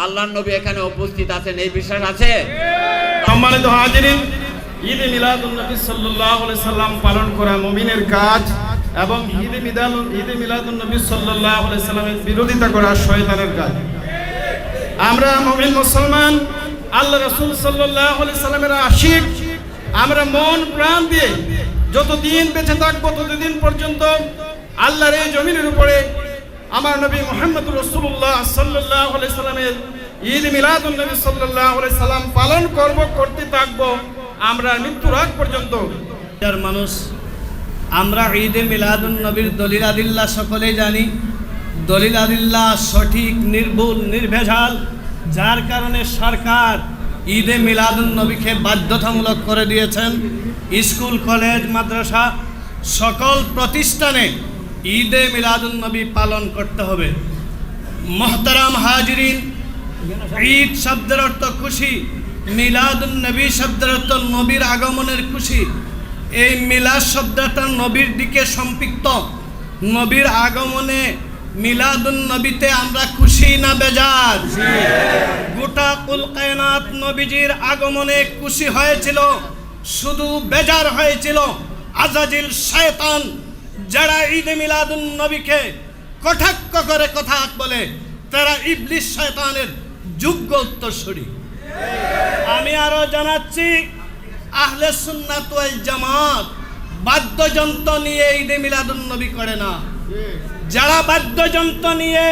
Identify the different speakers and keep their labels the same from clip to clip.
Speaker 1: আল্লাহর নবী এখানে উপস্থিত আছেন, এই বিশ্বাস আছে?
Speaker 2: সম্মানিত হাজিরিন, ঈদে মিলাদুন নবী সাল্লাল্লাহু আলাইহি সাল্লাম পালন করা মুমিনের কাজ এবং ঈদে মিলাদুন নবী সাল্লাল্লাহু আলাইহি সাল্লামের বিরোধিতা করা শয়তানের কাজ। আমরা মুমিন মুসলমান, আল্লাহ রাসূল সাল্লাল্লাহু আলাইহি সাল্লামের আশিক, আমরা মন প্রাণ দিয়ে যতদিন বেঁচে থাকবো ততদিন পর্যন্ত আল্লাহর এই জমিনের উপরে আমার নবী মুহাম্মদুর রাসূলুল্লাহ সাল্লাল্লাহু আলাইহি সাল্লামের ঈদ মিলাদুন নবী সাল্লাল্লাহু আলাইহি সাল্লাম পালন করতে থাকবো আমরা মৃত্যুর আগ পর্যন্ত।
Speaker 3: যার মানুষ আমরা ঈদে মিলাদুন নবীর দলিল আদিল্লাহ সকলেই জানি। দলিল আদিল্লাহ সঠিক, নির্ভুল, নির্ভেজাল, যার কারণে সরকার ঈদে মিলাদুন নবীকে বাধ্যতামূলক করে দিয়েছেন। স্কুল, কলেজ, মাদ্রাসা সকল প্রতিষ্ঠানে ঈদে মিলাদুন নবী পালন করতে হবে। মোহতারাম হাজিরিন, ঈদ শব্দের অর্থ খুশি, মিলাদুন নবী শব্দের অর্থ নবীর আগমনের খুশি। এই মিলাদ শব্দটা নবীর দিকে সম্পৃক্ত। নবীর আগমনে মিলাদুন নবীতে আমরা খুশি না বেজার? গোটা কুল কায়নাত নবীজির আগমনে খুশি হয়েছিল, শুধু বেজার হয়েছিল আজাজিল শয়তান, যারা ঈদে মিলাদুন নবীকে কটাক্ষ করে কথা বলে তারা ইবলিস শয়তানের যোগ্য উত্তরসূরি। আমি আরো জানাচ্ছি, আহলে সুন্নাত ওয়াল জামাত বাদ্যযন্ত্র নিয়ে ঈদে মিলাদুন নবী করে না। যারা বাদ্যযন্ত্র নিয়ে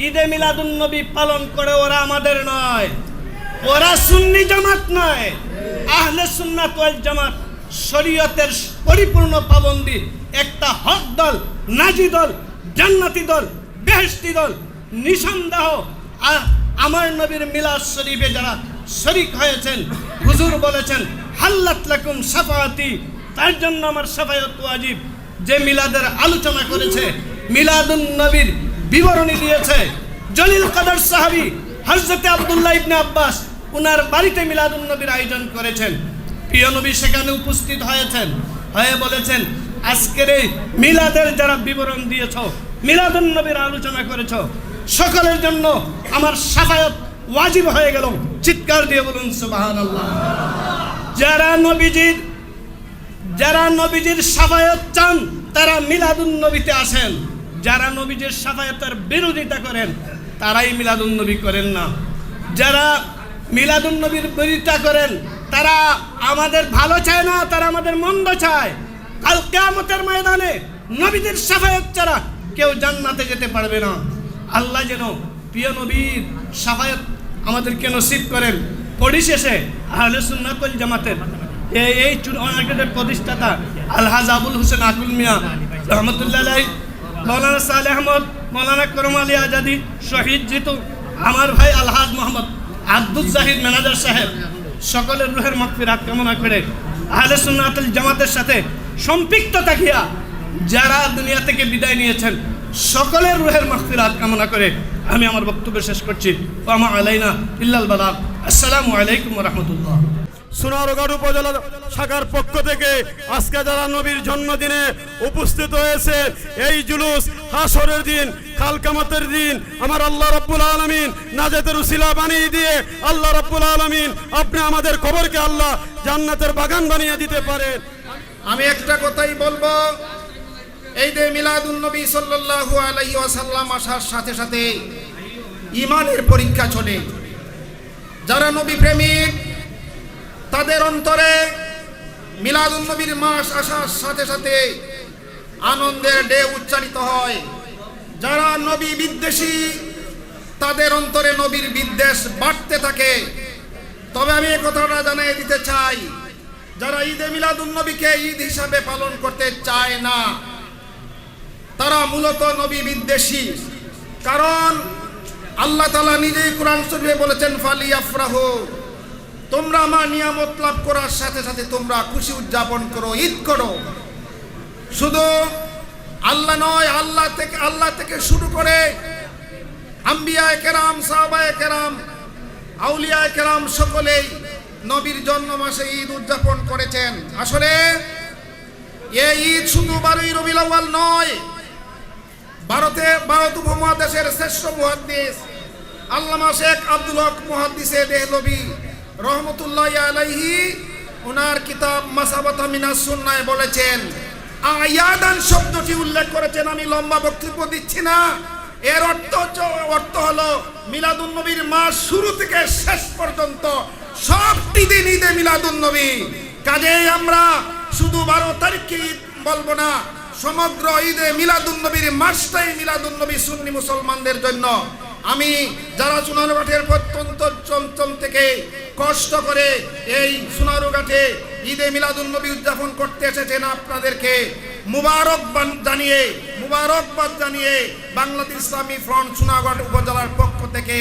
Speaker 3: ঈদে মিলাদুন নবী পালন করে ওরা আমাদের নয়, ওরা সুন্নি জামাত নয়। আহলে সুন্নাত ওয়াল জামাত শরীয়তের পরিপূর্ণ পাবন্দি, একটা হক দল, নাজি দল, জান্নাতি দল, বেহেশতি দল। নিঃসন্দেহ আমার নবীর মিলাদ শরীফে যারা শরীক হয়েছেন, হুজুর বলেছেন হাল্লাত লাকুম শাফাআতি, তার জন্য আমার শাফায়াত ওয়াজিব। যে মিলাদের আলোচনা করেছে, মিলাদুন নবীর বিবরণী দিয়েছে, জলিল কদর সাহাবী হযরত আব্দুল্লাহ ইবনে আব্বাস উনার বাড়িতে মিলাদুন নবীর আয়োজন করেছেন। প্রিয় নবী সেখানে উপস্থিত হয়েছেন, হয়ে বলেছেন আজকের এই মিলাদের যারা বিবরণ দিয়েছ, মিলাদুন নবীর আলোচনা করেছ, সকলের জন্য আমার শাফায়াত ওয়াজিব হয়ে গেল। চিৎকার দিয়ে বলুন সুবহানাল্লাহ। যারা নবীজির শাফায়াত চান তারা মিলাদুন নবীতে আসেন। যারা নবীজির শাফায়াতের বিরোধিতা করেন তারাই মিলাদুন নবী করেন না। যারা মিলাদুন নবীর বিরোধিতা করেন তারা আমাদের ভালো চায় না, তারা আমাদের মন্দ চায়। কাল কিয়ামতের ময়দানে নবীজির শাফায়াত ছাড়া কেউ জান্নাতে যেতে পারবে না। আল্লাহ যেন প্রিয় নবীর শাফায়াত আমাদেরকে নসিব করেন। পরিশেষে আহলে সুন্নাত ওয়াল জামাতের এই মার্কেটের প্রতিষ্ঠাতা আলহাজ আবুল হোসেন আকুল মিয়া রহমতুল্লাহ আলাইহি, মৌলানা সালেহ আহমদ, মৌলানা করম আলী আজাদি, শহীদ জিতু, আমার ভাই আলহাজ মোহাম্মদ আব্দুল জাহিদ ম্যানেজার সাহেব, সকলের রুহের মাগফিরাত কামনা করে আহলে সুন্নাত ওয়াল জামাতের সাথে সম্পৃক্ত থাকিয়া যারা দুনিয়া থেকে বিদায় নিয়েছেন সকলের রুহের মাগফিরাত কামনা করে আমি আমার বক্তব্য শেষ করছি। ওয়া মা আলাইনা ইল্লাল বালাগ। আসসালামু আলাইকুম ওয়া রাহমাতুল্লাহ।
Speaker 2: সোনারগাঁও উপজেলা শাখার পক্ষ থেকে আজকে যারা নবীর জন্মদিনে উপস্থিত হয়েছে, এই জুলুস হাসরের দিন, কাল কিয়ামতের দিন আমার আল্লাহ রাব্বুল আলামিন নাজাতের উসিলা বানিয়ে দিয়ে আল্লাহ রাব্বুল আলামিন আপনি আমাদের কবরকে আল্লাহ জান্নাতের বাগান বানিয়ে দিতে পারেন। আমি একটা কথাই বলবো, এই যে মিলাদুন নবী সাল্লাল্লাহু আলাইহি ওয়াসাল্লাম আসার সাথে সাথে ঈমানের পরীক্ষা চলে। যারা নবী প্রেমিক তাদের অন্তরে মিলাদুন নবীর মাস আসার সাথে সাথে আনন্দের ঢেউ উচ্চারিত হয়। যারা নবী বিদ্বেষী তাদের অন্তরে নবীর বিদ্বেষ বাড়তে থাকে। তবে আমি এই কথাটা জানিয়ে দিতে চাই, যারা ঈদে মিলাদুন নবীকে ঈদ হিসাবে পালন করতে চায় না তারা মূলত নবী বিদ্বেষী। কারণ আল্লাহ তাআলা নিজেই কোরআন শরীফে বলেছেন ফালিয়াফরাহু, তোমরা আমার নিয়ামত লাভ করার সাথে সাথে তোমরা খুশি উদযাপন করো, ঈদ করো। শুধু আল্লাহ নয়, আল্লাহ থেকে শুরু করে আম্বিয়ায়ে কেরাম, সাহাবায়ে কেরাম, আউলিয়ায়ে কেরাম সকলেই নবীর জন্ম মাসে ঈদ উদযাপন করেছেন। আসলে এই ঈদ শুধু 12ই রবিউল আউয়াল নয়, ভারত উপমহাদেশের শ্রেষ্ঠ মুহাদ্দিস
Speaker 4: আল্লামা শেখ আব্দুল হক মুহাদ্দিসে দেহলভী রহমতুল্লাহি আলাইহি ওনার কিতাব মাসাবাতা মিনাস সুন্নায় বলেছেন, আয়াদান শব্দটি উল্লেখ করেছেন। আমি লম্বা বক্তব্য দিচ্ছি না। এর অর্থ হলো মিলাদুন নবীর মাস শুরু থেকে শেষ পর্যন্ত সবটি দিন ঈদে মিলাদুন নবী। কাজেই আমরা শুধু 12 তারিখকে ঈদ বলবো না, সমগ্র ঈদে মিলাদুন নবীর মাসটাই মিলাদুন নবী সুন্নি মুসলমানদের জন্য। আমি যারা সোনারুঘাটের প্রত্যন্ত চমচম থেকে কষ্ট করে এই সোনারুঘাটে ঈদে মিলাদুন নবী উদযাপন করতে এসেছেন, আপনাদেরকে মুবারকবাদ জানিয়ে বাংলাদেশ ইসলামী ফ্রন্ট সোনারঘাট উপজেলার পক্ষ থেকে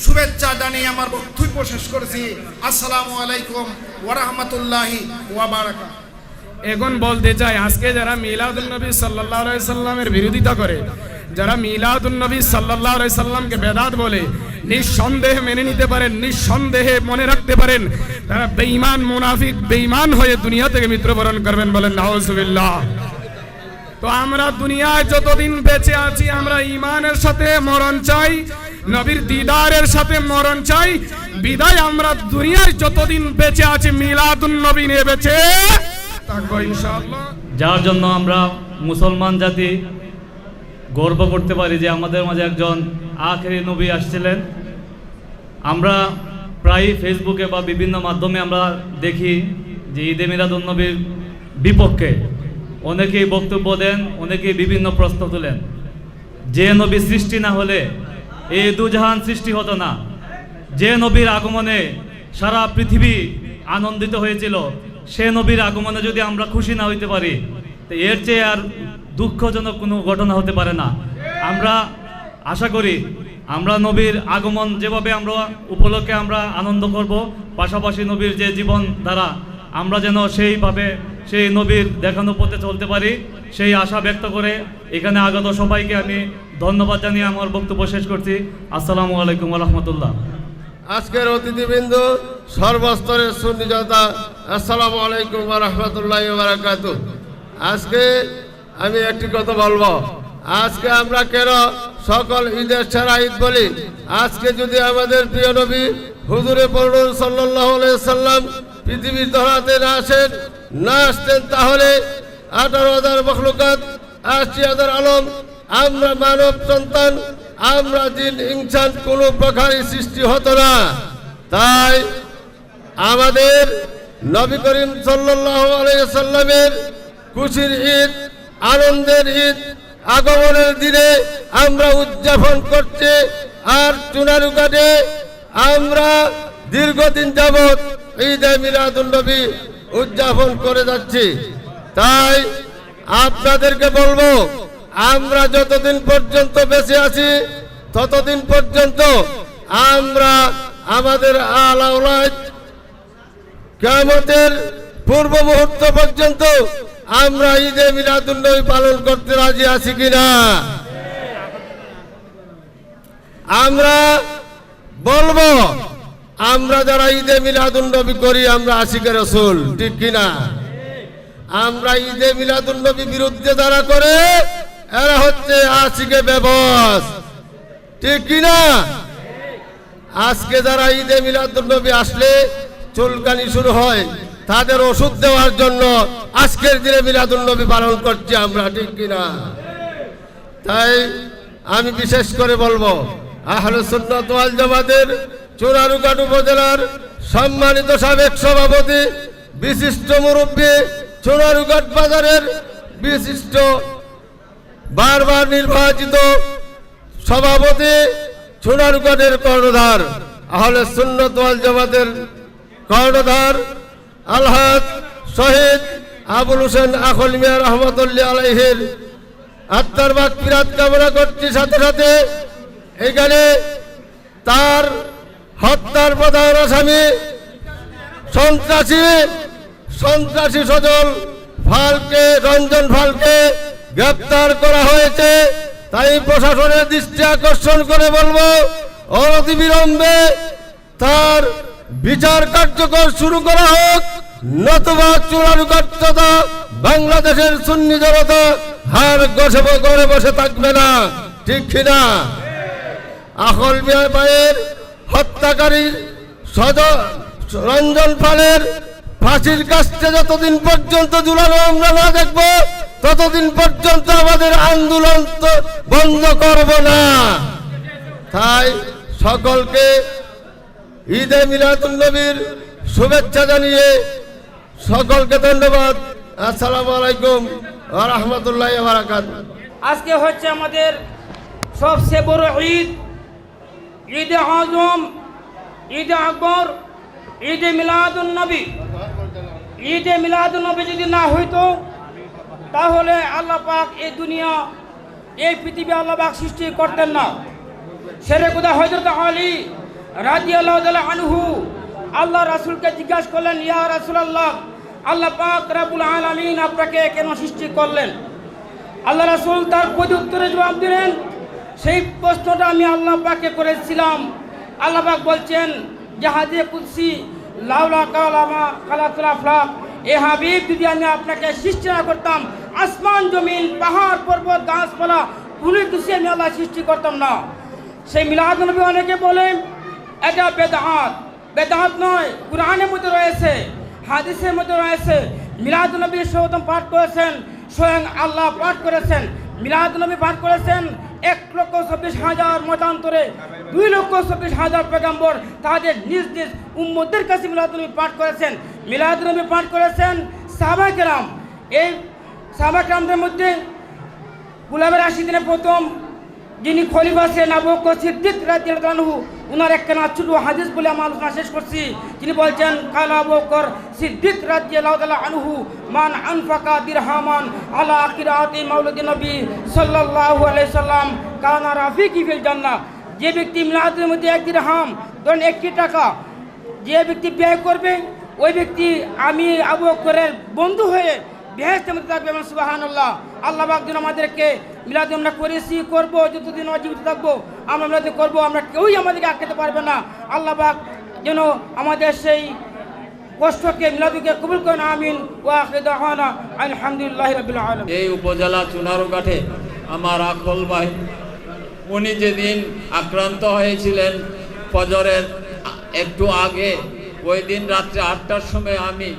Speaker 4: শুভেচ্ছা জানিয়ে আমার বক্তব্য শেষ করেছি। আসসালামু আলাইকুম ওয়া রাহমাতুল্লাহি ওয়া বারাকাতুহু।
Speaker 5: এখন বলতে চাই, আজকে যারা মিলাদুন নবী সাল্লাল্লাহু আলাইহি সাল্লামের বিরোধিতা করে, যারা মিলাদুন নবী সাল্লাল্লাহু আলাইহি সাল্লামকে বেদাত বলে, নিঃসন্দেহে মেনে নিতে পারেন, নিঃসন্দেহে মনে রাখতে পারেন, তারা বেঈমান মুনাফিক বেঈমান হয়ে দুনিয়া থেকে মৃত্যুবরণ করবেন। বলেন নাউজুবিল্লাহ। তো আমরা দুনিয়ায় যতদিন বেঁচে আছি, আমরা ঈমানের সাথে মরণ চাই, নবীর দিদারের সাথে মরণ চাই। বিদায় আমরা দুনিয়ায় যতদিন বেঁচে আছি মিলাদুন নবী নিয়ে বেঁচে থাকবো ইনশাআল্লাহ।
Speaker 6: যার জন্য আমরা মুসলমান জাতি গর্ব করতে পারি যে আমাদের মাঝে একজন আখেরি নবী আসছিলেন। আমরা প্রায় ফেসবুকে বা বিভিন্ন মাধ্যমে আমরা দেখি যে ঈদে মিলাদুন নবীর বিপক্ষে অনেকেই বক্তব্য দেন, অনেকেই বিভিন্ন প্রশ্ন তোলেন। যে নবী সৃষ্টি না হলে এই দুজাহান সৃষ্টি হতো না, যে নবীর আগমনে সারা পৃথিবী আনন্দিত হয়েছিল, সে নবীর আগমনে যদি আমরা খুশি না হইতে পারি, তো এর চেয়ে আর দুঃখজনক কোনো ঘটনা হতে পারে না। আমরা আশা করি আমরা নবীর আগমন যেভাবে আমরা উপলক্ষে আমরা আনন্দ করব, পাশাপাশি নবীর যে জীবন দ্বারা আমরা যেন সেইভাবে সেই নবীর দেখানো পথে চলতে পারি, সেই আশা ব্যক্ত করে এখানে আগত সবাইকে আমি ধন্যবাদ জানিয়ে আমার বক্তব্য শেষ করছি। আসসালামু আলাইকুম ওয়া রাহমাতুল্লাহ।
Speaker 7: আজকের অতিথিবৃন্দ, সর্বস্তরের সুন্নি জনতা, আসসালামু আলাইকুম ওয়া রাহমাতুল্লাহি ওয়া বারাকাতুহু। আজকে আমি একটি কথা বলবো। আজকে আমরা কেন সকল ঈদের সেরা ঈদ বলি? আজকে যদি আমাদের প্রিয় নবী হুজুরে পরনুর সাল্লাল্লাহু আলাইহি সাল্লাম পৃথিবীর ধরাতে না আসতেন, তাহলে 18,000 মখলুকাত, 80,000 আলম, আমরা মানব সন্তান, আমরা জিন ইনসান কোনো প্রকারই সৃষ্টি হতো না। তাই আমাদের নবী করিম সাল্লাল্লাহু আলাইহি সাল্লামের খুশির ঈদ, আনন্দের ঈদ, আগমনের দিনে আমরা উদযাপন করছি। আর চুনারুঘাটে আমরা দীর্ঘদিন যাবৎ ঈদে মিলাদুন নবী উদযাপন করে যাচ্ছি। তাই আপনাদেরকে বলবো, আমরা যতদিন পর্যন্ত বেঁচে আছি ততদিন পর্যন্ত আমরা আমাদের আলাউলাদ কিয়ামতের পূর্ব মুহূর্ত পর্যন্ত আমরা ঈদে মিলাদুন নবী পালন করতে রাজি আছি কিনা? আমরা বলবো, আমরা যারা ঈদে মিলাদুন নবী করি আমরা আশিকে রাসূল, ঠিক কিনা? আমরা ঈদে মিলাদুন নবী বিরুদ্ধে যারা করে এরা হচ্ছে আশিকে বেবস, ঠিক কিনা? আজকে যারা ঈদে মিলাদুন নবী আসলে চুলকানি শুরু হয়, তাদের ওষুধ দেওয়ার জন্য আজকের দিনে মিলাদুন নবী পালন করছি আমরা, ঠিক কিনা? তাই আমি বিশেষ করে বলবো, আহলে সুন্নাত ওয়াল জামাতের চুনারুঘাট উপজেলার সম্মানিত সাবেক সভাপতি, বিশিষ্ট মুরব্বী, চুনারুঘাট বাজারের বিশিষ্ট বারবার নির্বাচিত সভাপতি, চুনারুঘাটের কর্ণধার, আহলে সুন্নাত ওয়াল জামাতের কর্ণধার আলহাজ শহীদ আবুল হোসেন আখল মিয়া রহমতুল্লাহ আলাইহির আত্মার মাগফিরাত কামনা করছি। সাথে সাথে এখানে তার হত্যার প্রধান আসামি সন্ত্রাসী সজল ফালকে, রঞ্জন ফালকে গ্রেপ্তার করা হয়েছে। তাই প্রশাসনের দৃষ্টি আকর্ষণ করে বলবো, অনতিবিলম্বে তার বিচার কার্যকর শুরু করা হোক, নতুবা চুনারুঘাট তথা বাংলাদেশের সুন্নি জনতা হার ঘরে বসে থাকবে না, ঠিক কিনা? আখল ভাইয়ের হত্যাকারীর রঞ্জন পালের ফাঁসির কাস্টে যতদিন পর্যন্ত ঝুলানো আমরা না দেখব ততদিন পর্যন্ত আমাদের আন্দোলন তো বন্ধ করব না। তাই সকলকে ঈদে মিলাদুন নবীর শুভেচ্ছা জানিয়ে সকলকে ধন্যবাদ। আসসালামু আলাইকুম ওয়া রাহমাতুল্লাহি ওয়া বারাকাতুহু।
Speaker 8: আজকে হচ্ছে আমাদের সবচেয়ে বড় ঈদ, ঈদে আজম, ঈদে আকবর, ঈদে মিলাদুন নবী। ঈদে মিলাদুন নবী যদি না হইতো তাহলে আল্লাহ পাক এই দুনিয়া, এই পৃথিবী আল্লাহ পাক সৃষ্টি করতেন না। শেরে খুদা হযরত আলী রাদিয়াল্লাহু তাআলা আনহু আল্লাহ রাসূলকে জিজ্ঞাসা করলেন, ইয়া রাসূলুল্লাহ, আল্লাহ পাক রব্বুল আলামিন আপনাকে কেন সৃষ্টি করলেন? আল্লাহ রাসূল তার প্রতি উত্তরে জবাব দিলেন, সেই প্রশ্নটা আমি আল্লাহ পাককে করেছিলাম। আল্লাহ পাক বলছেন যে হাদিয়ে কুদসি, লাউলা কালামা খালাকুল আফলাক, এ হাবিব, যদি আমি আপনাকে সৃষ্টি না করতাম আসমান জমিন পাহাড় পর্বত গাছপালা কোনো কিছু আমি আল্লাহ সৃষ্টি করতাম না। সেই মিলাদুন নবী অনেকে বলে এটা বেদাত। বেদাত নয়, কুরআনের মধ্যে রয়েছে, হাদিসের মধ্যে রয়েছে। মিলাদুন নবী সর্বপ্রথম পাঠ করেছেন স্বয়ং আল্লাহ পাঠ করেছেন। মিলাদুন নবী পাঠ করেছেন 1,24,000 মতান্তরে, 2,24,000 পয়গম্বর তাদের নিজ নিজ উম্মতের কাছে মিলাদুন নবী পাঠ করেছেন। মিলাদুন নবী পাঠ করেছেন সাহাবায়ে কেরাম। এই সাহাবায়ে কেরামদের মধ্যে খুলাফায়ে রাশিদিনের প্রথম যিনি খলিফা ছিলেন আবু বকর সিদ্দিক রাদিয়াল্লাহু আনহু, ওনার একখানা ছোট হাদিস বলে আমার আলোচনা শেষ করছি। তিনি বলছেন, কালা আবু বকর সিদ্দিক রাদিয়াল্লাহু তাআলা আনহু, মান আনফাকা দিরহামান আলা কিরাআতি মাউলিদিন নবী সাল্লাল্লাহু আলাইহি সাল্লাম কানা রাফিকি ফিল জান্নাহ। যে ব্যক্তি মিলাদের মধ্যে 1 দিরহাম, ধরেন 1 টাকা, যে ব্যক্তি ব্যয় করবে ওই ব্যক্তি আমি আবু বকরের বন্ধু হয়ে বেহেশতের মধ্যে থাকবে। সুবহানাল্লাহ। আল্লাহ পাক যেন আমাদেরকে মিলাদ আমরা করেছি, করবো, যতদিন জীবিত থাকবো আমরা মিলাদ করবো, আমরা কেউই আমাদেরকে আটকাতে পারবে না। আল্লাহ পাক যেন আমাদের সেই কষ্টকে মিলাদকে কবুল করেন, আমিন। ওয়া আখিরু দাওয়ানা আলহামদুলিল্লাহি রাব্বিল আলামিন।
Speaker 1: এই উপজেলা চুনারুঘাটে আমার আখল ভাই, উনি যেদিন আক্রান্ত হয়েছিলেন ফজরের একটু আগে, ওই দিন রাত্রে 8টার সময় আমি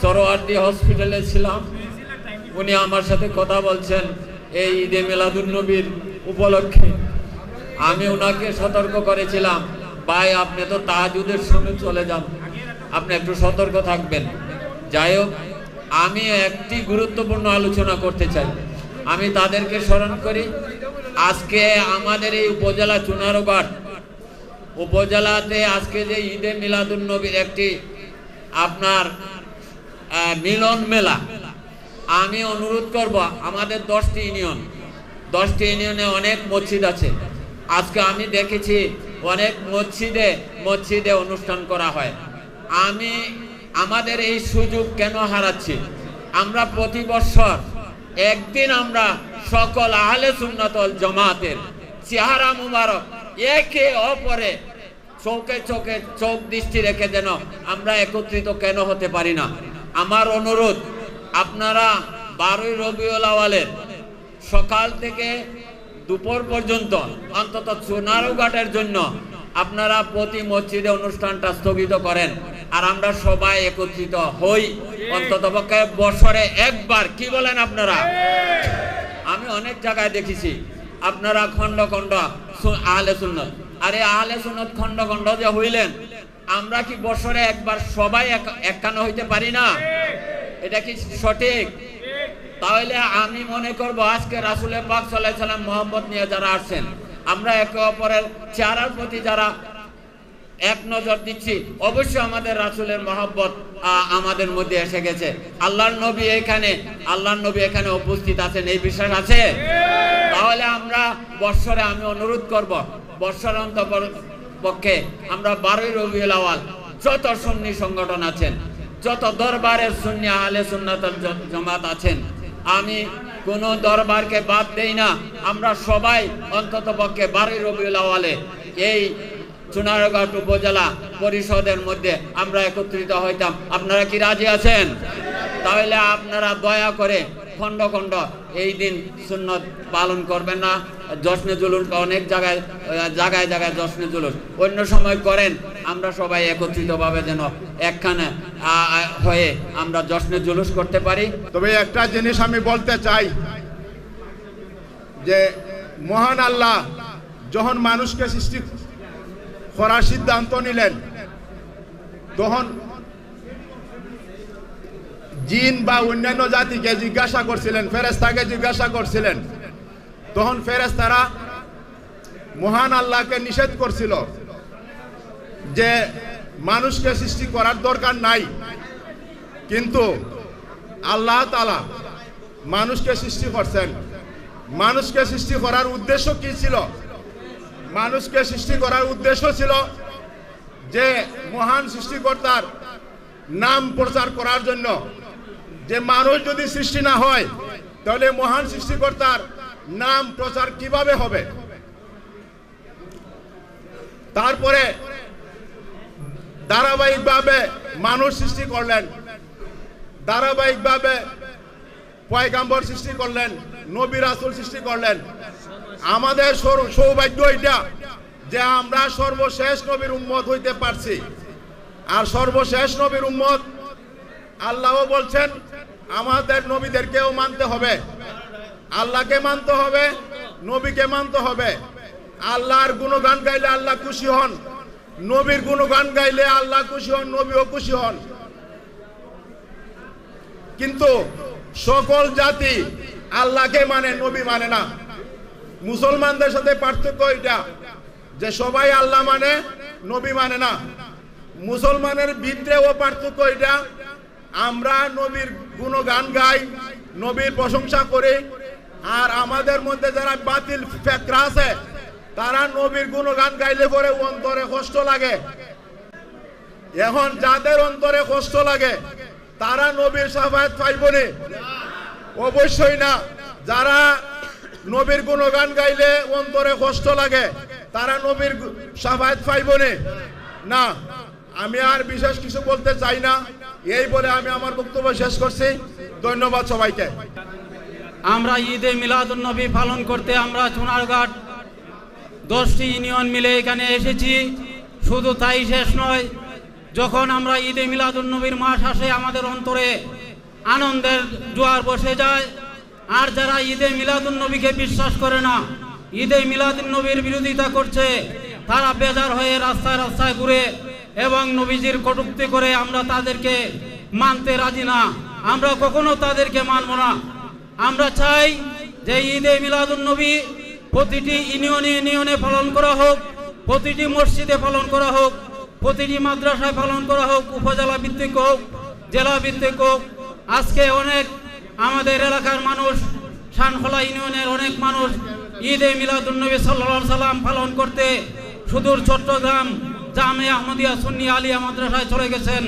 Speaker 1: সরোয়ার্দী হসপিটালে ছিলাম। উনি আমার সাথে কথা বলছেন এই ঈদে মিলাদুন নবীর উপলক্ষে। আমি ওনাকে সতর্ক করেছিলাম, ভাই আপনি তো তাহাজ্জুদের সময় চলে যান, আপনি একটু সতর্ক থাকবেন। যাই হোক, আমি একটি গুরুত্বপূর্ণ আলোচনা করতে চাই। আমি তাদেরকে স্মরণ করি, আজকে আমাদের এই উপজেলা চুনারুঘাট উপজেলাতে আজকে যে ঈদে মিলাদুন নবীর একটি আপনার মিলন মেলা, আমি অনুরোধ করব, আমাদের 10টি ইউনিয়নে অনেক মসজিদ আছে। আজকে আমি দেখেছি অনেক মসজিদে অনুষ্ঠান করা হয়। আমি আমাদের এই সুযোগ কেন হারাচ্ছি? আমরা প্রতি বছর একদিন আমরা সকল আহলে সুন্নাত ওয়াল জামাতের চেহারা মুবারক একে অপরে চোখ দৃষ্টি রেখে যেন আমরা একত্রিত কেন হতে পারি না? আমার অনুরোধ, আপনারা 12ই রবিউল আউয়ালের সকাল থেকে দুপুর পর্যন্ত অন্তত চুনারুঘাটের জন্য আপনারা প্রতি মসজিদে অনুষ্ঠানটা স্থগিত করেন, আর আমরা সবাই একত্রিত হই অন্তত পক্ষে বছরে একবার। কি বলেন আপনারা? আমি অনেক জায়গায় দেখেছি আপনারা খন্ড আহলে সুন্নাত, আরে আহলে সুন্নাত খন্ড যে হইলেন, আমরা কি বছরে একবার সবাই একান্ন হইতে পারি না? এটা কি সঠিক? তাহলে আমি মনে করব আজকে রাসূল পাক সাল্লাল্লাহু আলাইহি সাল্লাম মোহাম্মদ নিয়ে যারা আসছেন, আমরা একে অপরের চেহারার প্রতি যারা এক নজর দিচ্ছি, অবশ্যই আমাদের রাসূলের মহব্বত আমাদের মধ্যে এসে গেছে। আল্লাহর নবী এখানে উপস্থিত আছেন, এই বিশ্বাস আছে? তাহলে আমরা বৎসরে, আমি অনুরোধ করব, বৎসর পক্ষে আমরা 12ই রবিউল আউয়াল যত সুন্নি সংগঠন আছেন, যত দরবারের সুন্নি আহলে সুন্নাত ওয়াল জামাত আছেন, আমি কোনো দরবারকে বাদ দেই না। আমরা সবাই অন্তত পক্ষে 12ই রবিউল আউয়ালে এই চুনারুঘাট উপজেলা পরিষদের মধ্যে আমরা একত্রিত হইতাম। আপনারা কি রাজি আছেন? তাহলে আপনারা দয়া করে খন্ড এই দিন সুন্নত পালন করবেন না, জশ্নে জুলুস অনেক জায়গায় জায়গায় জায়গায় জশ্নে জুলুস অন্য সময় করেন, আমরা সবাই একত্রিতভাবে যেন একখানে হয়ে আমরা জশ্নে জুলুস করতে পারি।
Speaker 9: তবে একটা জিনিস আমি বলতে চাই যে মহান আল্লাহ যখন মানুষকে সৃষ্টি করার সিদ্ধান্ত নিলেন, তখন জিন বা অন্যান্য জাতিকে জিজ্ঞাসা করছিলেন, ফেরেশতাকে জিজ্ঞাসা করছিলেন, তখন ফেরেশতারা মহান আল্লাহকে নিষেধ করছিল যে মানুষকে সৃষ্টি করার দরকার নাই। কিন্তু আল্লাহ তাআলা মানুষকে সৃষ্টি করছেন। মানুষকে সৃষ্টি করার উদ্দেশ্য কি ছিল? মানুষকে সৃষ্টি করার উদ্দেশ্য ছিল যে মহান সৃষ্টিকর্তার নাম প্রচার করার জন্য। যে মানুষ যদি সৃষ্টি না হয় তাহলে মহান সৃষ্টিকর্তার নাম প্রচার কিভাবে হবে? তারপরে ধারাবাহিকভাবে মানুষ সৃষ্টি করলেন, ধারাবাহিকভাবে পয়গাম্বর সৃষ্টি করলেন, নবী রাসূল সৃষ্টি করলেন। আমাদের সৌভাগ্য এটা যে আমরা সর্বশেষ নবীর উম্মত হইতে পারছি। আর সর্বশেষ নবীর উম্মত আল্লাহও বলছেন আমাদের নবীদেরকেও মানতে হবে, আল্লাহকে মানতে হবে, নবীকে মানতে হবে। আল্লাহর গুণগান গাইলে আল্লাহ খুশি হন, নবীর গুণগান গাইলে আল্লাহ খুশি হন, নবীও খুশি হন। কিন্তু সকল জাতি আল্লাহকে মানে, নবী মানে না। মুসলমানদের সাথে পার্থক্য এটা যে সবাই আল্লাহ মানে, নবী মানে না। মুসলমানের ভিতরেও পার্থক্য এটা, আমরা নবীর গুণগান গাই, নবীর প্রশংসা করি। আর আমাদের মধ্যে যারা বাতিল ফেকরা আছে তারা নবীর গুণগান গাইলে পরে অন্তরে কষ্ট লাগে। এখন যাদের অন্তরে কষ্ট লাগে তারা নবীর শাফায়াত পাইবনি? অবশ্যই না। যারা নবীর গুণগান গাইলে অন্তরে কষ্ট লাগে তারা নবীর শাফায়াত পাইবনি? না। আমি আর বিশেষ কিছু বলতে চাই না, এই বলে আমি আমার বক্তব্য শেষ করছি। ধন্যবাদ সবাইকে।
Speaker 8: আমরা ঈদে মিলাদুন নবী পালন করতে আমরা চুনারঘাট 10টি ইউনিয়ন মিলে এখানে এসেছি। শুধু তাই শেষ নয়, যখন আমরা ঈদে মিলাদুন নবীর মাস আসে আমাদের অন্তরে আনন্দের জোয়ার বসে যায়। আর যারা ঈদে মিলাদুন নবীকে বিশ্বাস করে না, ঈদে মিলাদুন নবীর বিরোধিতা করছে, তারা বেজার হয়ে রাস্তায় রাস্তায় ঘুরে এবং নবীজির কটূক্তি করে। আমরা তাদেরকে মানতে রাজি না, আমরা কখনো তাদেরকে মানব না। আমরা চাই যে ঈদে মিলাদুন নবী প্রতিটি ইউনিয়নে ইউনিয়নে পালন করা হোক, প্রতিটি মসজিদে পালন করা হোক, প্রতিটি মাদ্রাসায় পালন করা হোক, উপজেলা ভিত্তিক হোক, জেলা ভিত্তিক হোক। আজকে অনেক আমাদের এলাকার মানুষ, শানখোলা ইউনিয়নের অনেক মানুষ ঈদে মিলাদুন নবী সাল্লাল্লাহু আলাইহি সাল্লাম পালন করতে সুদূর চট্টগ্রাম জামে আহমদিয়া সুন্নি আলিয়া মাদ্রাসায় চলে গেছেন।